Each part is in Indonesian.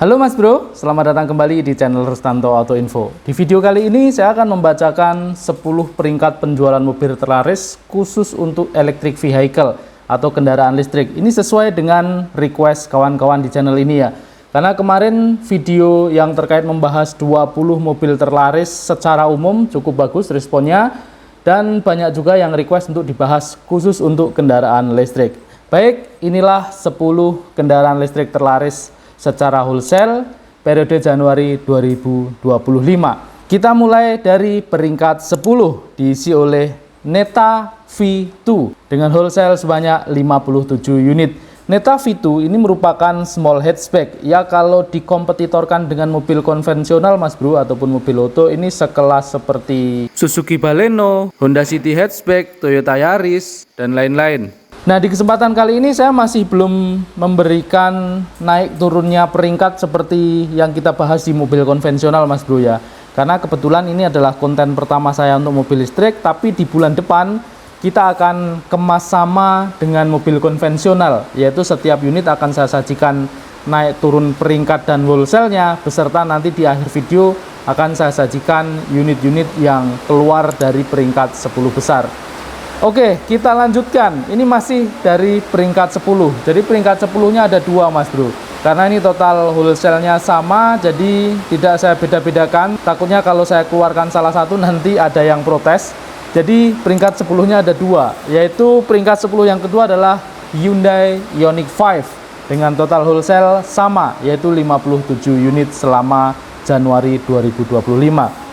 Halo Mas Bro, selamat datang kembali di channel Rustanto Auto Info. Di video kali ini saya akan membacakan 10 peringkat penjualan mobil terlaris khusus untuk electric vehicle atau kendaraan listrik. Ini sesuai dengan request kawan-kawan di channel ini ya. Karena kemarin video yang terkait membahas 20 mobil terlaris secara umum cukup bagus responnya, dan banyak juga yang request untuk dibahas khusus untuk kendaraan listrik. Baik, inilah 10 kendaraan listrik terlaris secara wholesale periode Januari 2025. Kita mulai dari peringkat 10 diisi oleh Neta V2 dengan wholesale sebanyak 57 unit. Neta V2 ini merupakan small hatchback. Ya, kalau dikompetitorkan dengan mobil konvensional Mas Bro ataupun mobil oto, ini sekelas seperti Suzuki Baleno, Honda City Hatchback, Toyota Yaris, dan lain-lain. Nah, di kesempatan kali ini saya masih belum memberikan naik turunnya peringkat seperti yang kita bahas di mobil konvensional Mas Bro ya. Karena kebetulan ini adalah konten pertama saya untuk mobil listrik, tapi di bulan depan kita akan kemas sama dengan mobil konvensional, yaitu setiap unit akan saya sajikan naik turun peringkat dan wholesale-nya, beserta nanti di akhir video akan saya sajikan unit-unit yang keluar dari peringkat 10 besar. Oke, kita lanjutkan. Ini masih dari peringkat 10. Jadi peringkat 10-nya ada 2 Mas Bro. Karena ini total wholesale-nya sama, jadi tidak saya beda-bedakan. Takutnya kalau saya keluarkan salah satu nanti ada yang protes. Jadi peringkat 10-nya ada 2, yaitu peringkat 10 yang kedua adalah Hyundai Ioniq 5 dengan total wholesale sama, yaitu 57 unit selama Januari 2025.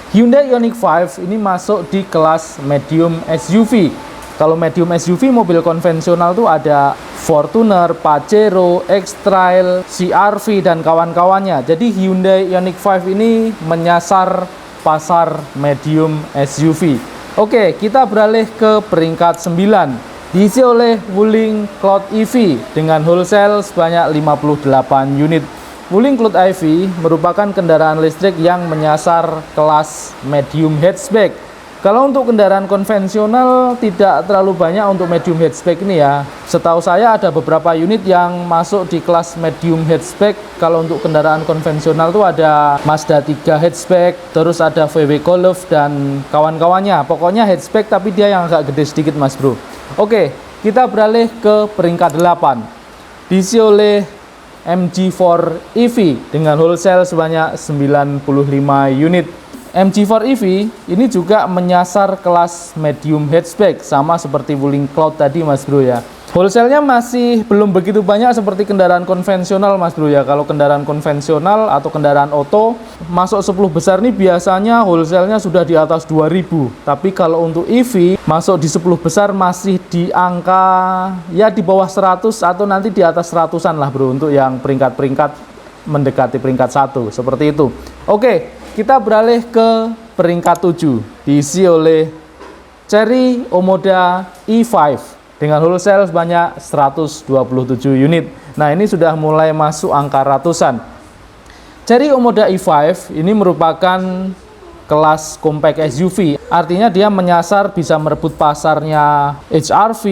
Hyundai Ioniq 5 ini masuk di kelas medium SUV. Kalau medium SUV mobil konvensional tuh ada Fortuner, Pajero, X-Trail, CR-V dan kawan-kawannya. Jadi Hyundai Ioniq 5 ini menyasar pasar medium SUV. Oke, kita beralih ke peringkat 9. Diisi oleh Wuling Cloud EV dengan wholesale sebanyak 58 unit. Wuling Cloud EV merupakan kendaraan listrik yang menyasar kelas medium hatchback. Kalau untuk kendaraan konvensional tidak terlalu banyak untuk medium hatchback ini ya. Setahu saya ada beberapa unit yang masuk di kelas medium hatchback. Kalau untuk kendaraan konvensional tuh ada Mazda 3 hatchback, terus ada VW Golf dan kawan-kawannya. Pokoknya hatchback tapi dia yang agak gede sedikit Mas Bro. Oke, kita beralih ke peringkat 8. Diisi oleh MG4 EV dengan wholesale sebanyak 95 unit. MG4 EV ini juga menyasar kelas medium hatchback sama seperti Wuling Cloud tadi Mas Bro ya. Wholesale-nya masih belum begitu banyak seperti kendaraan konvensional Mas Bro ya. Kalau kendaraan konvensional atau kendaraan oto masuk 10 besar nih biasanya wholesale-nya sudah di atas 2000. Tapi kalau untuk EV masuk di 10 besar masih di angka ya di bawah 100 atau nanti di atas 100-an lah Bro untuk yang peringkat-peringkat mendekati peringkat 1 seperti itu. Oke, kita beralih ke peringkat 7 diisi oleh Chery Omoda E5 dengan wholesale sebanyak 127 unit. Nah, ini sudah mulai masuk angka ratusan. Chery Omoda E5 ini merupakan kelas compact SUV. Artinya dia menyasar bisa merebut pasarnya HR-V,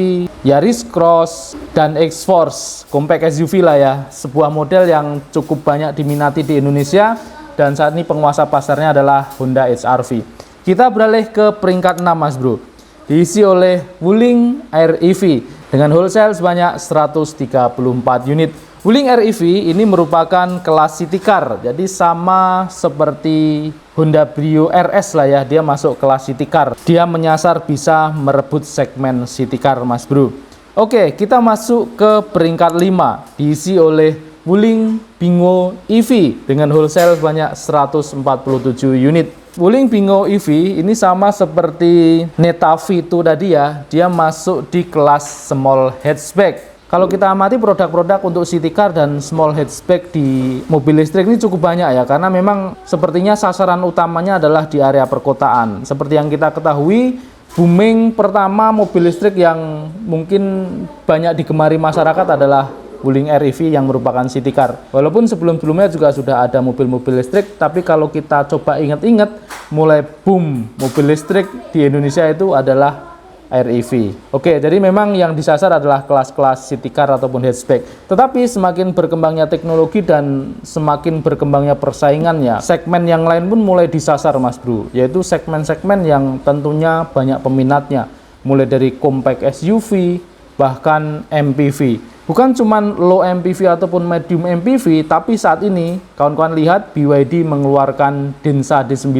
Yaris Cross, dan X-Force. Compact SUV lah ya. Sebuah model yang cukup banyak diminati di Indonesia dan saat ini penguasa pasarnya adalah Honda HR-V. Kita beralih ke peringkat 6 Mas Bro. Diisi oleh Wuling Air EV dengan wholesale sebanyak 134 unit. Wuling Air EV ini merupakan kelas city car, jadi sama seperti Honda Brio RS lah ya, dia masuk kelas city car. Dia menyasar bisa merebut segmen city car Mas Bro. Oke, kita masuk ke peringkat 5, diisi oleh Wuling Bingo EV dengan wholesale sebanyak 147 unit. Wuling Bingo EV ini sama seperti Neta V2 tadi ya, dia masuk di kelas small hatchback. Kalau kita amati produk-produk untuk city car dan small hatchback di mobil listrik ini cukup banyak ya, karena memang sepertinya sasaran utamanya adalah di area perkotaan. Seperti yang kita ketahui, booming pertama mobil listrik yang mungkin banyak digemari masyarakat adalah Wuling Air EV yang merupakan city car. Walaupun sebelum-sebelumnya juga sudah ada mobil-mobil listrik, tapi kalau kita coba ingat-ingat, mulai boom mobil listrik di Indonesia itu adalah REV. Oke, jadi memang yang disasar adalah kelas-kelas city car ataupun hatchback. Tetapi semakin berkembangnya teknologi dan semakin berkembangnya persaingannya, segmen yang lain pun mulai disasar Mas Bro, yaitu segmen-segmen yang tentunya banyak peminatnya, mulai dari compact SUV, bahkan MPV. Bukan cuman low MPV ataupun medium MPV, tapi saat ini kawan-kawan lihat BYD mengeluarkan Denza D9,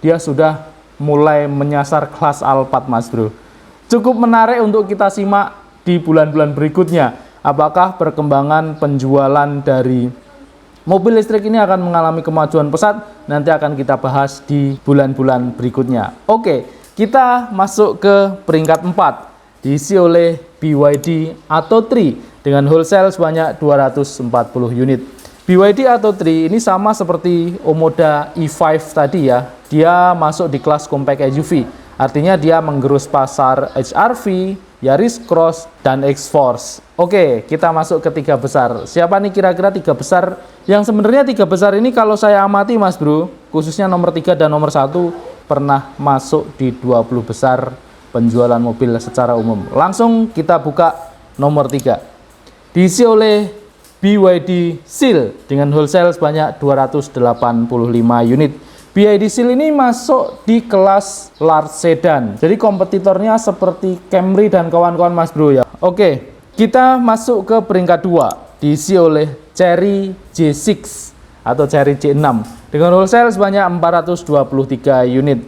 dia sudah mulai menyasar kelas Alphard Mas Bro. Cukup menarik untuk kita simak di bulan-bulan berikutnya. Apakah perkembangan penjualan dari mobil listrik ini akan mengalami kemajuan pesat? Nanti akan kita bahas di bulan-bulan berikutnya. Oke, kita masuk ke peringkat 4. Diisi oleh BYD Atto 3 dengan wholesale sebanyak 240 unit. BYD Atto 3 ini sama seperti Omoda E5 tadi ya. Dia masuk di kelas compact SUV. Artinya dia menggerus pasar HR-V, Yaris Cross, dan X-Force. Oke, kita masuk ke 3 besar. Siapa nih kira-kira 3 besar? Yang sebenarnya 3 besar ini kalau saya amati Mas Bro, khususnya nomor 3 dan nomor 1 pernah masuk di 20 besar penjualan mobil secara umum. Langsung kita buka nomor 3. Diisi oleh BYD Seal dengan wholesale sebanyak 285 unit. BYD Seal ini masuk di kelas large sedan. Jadi kompetitornya seperti Camry dan kawan-kawan Mas Bro ya. Oke, kita masuk ke peringkat 2. Diisi oleh Chery J6 atau Chery J6 dengan wholesale sebanyak 423 unit.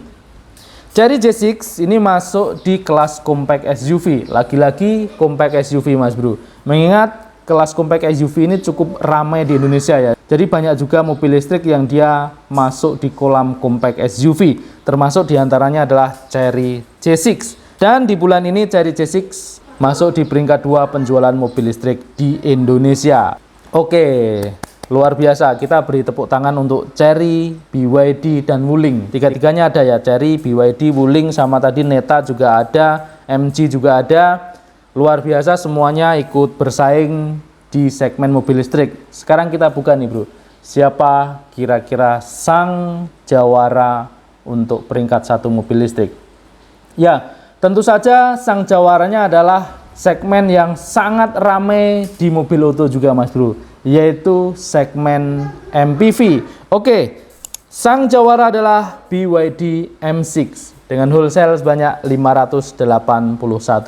Chery J6 ini masuk di kelas compact SUV. Lagi-lagi compact SUV Mas Bro. Mengingat kelas compact SUV ini cukup ramai di Indonesia ya. Jadi banyak juga mobil listrik yang dia masuk di kolam compact SUV. Termasuk diantaranya adalah Chery J6. Dan di bulan ini Chery J6 masuk di peringkat 2 penjualan mobil listrik di Indonesia. Oke, luar biasa. Kita beri tepuk tangan untuk Chery, BYD, dan Wuling. Tiga-tiganya ada ya, Chery, BYD, Wuling, sama tadi Neta juga ada, MG juga ada. Luar biasa, semuanya ikut bersaing di segmen mobil listrik. Sekarang kita buka nih Bro, siapa kira-kira sang jawara untuk peringkat 1 mobil listrik? Ya, tentu saja sang jawaranya adalah segmen yang sangat ramai di mobil auto juga Mas Bro, yaitu segmen MPV. Oke, sang jawara adalah BYD M6 dengan wholesale sebanyak 581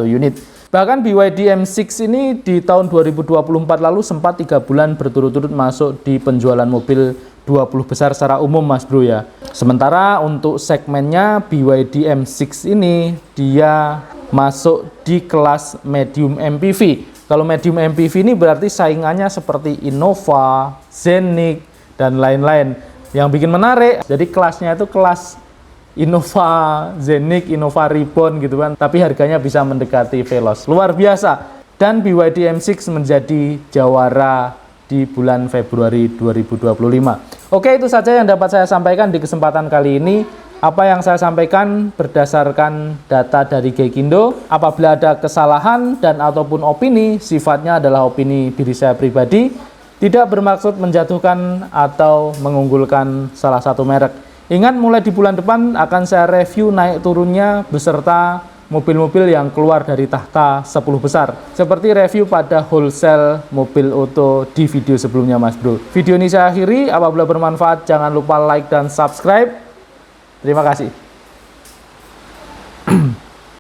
unit. Bahkan BYD M6 ini di tahun 2024 lalu sempat 3 bulan berturut-turut masuk di penjualan mobil 20 besar secara umum Mas Bro ya. Sementara untuk segmennya BYD M6 ini dia masuk di kelas medium MPV. Kalau medium MPV ini berarti saingannya seperti Innova, Zenith, dan lain-lain. Yang bikin menarik, jadi kelasnya itu kelas Innova Zenith, Innova Reborn gitu kan, tapi harganya bisa mendekati Veloz. Luar biasa. Dan BYD M6 menjadi jawara di bulan Februari 2025. Oke, itu saja yang dapat saya sampaikan di kesempatan kali ini. Apa yang saya sampaikan berdasarkan data dari Gaikindo. Apabila ada kesalahan dan ataupun opini, sifatnya adalah opini diri saya pribadi, tidak bermaksud menjatuhkan atau mengunggulkan salah satu merek. Ingat, mulai di bulan depan akan saya review naik turunnya beserta mobil-mobil yang keluar dari tahta 10 besar. Seperti review pada wholesale mobil auto di video sebelumnya Mas Bro. Video ini saya akhiri, apabila bermanfaat jangan lupa like dan subscribe. Terima kasih.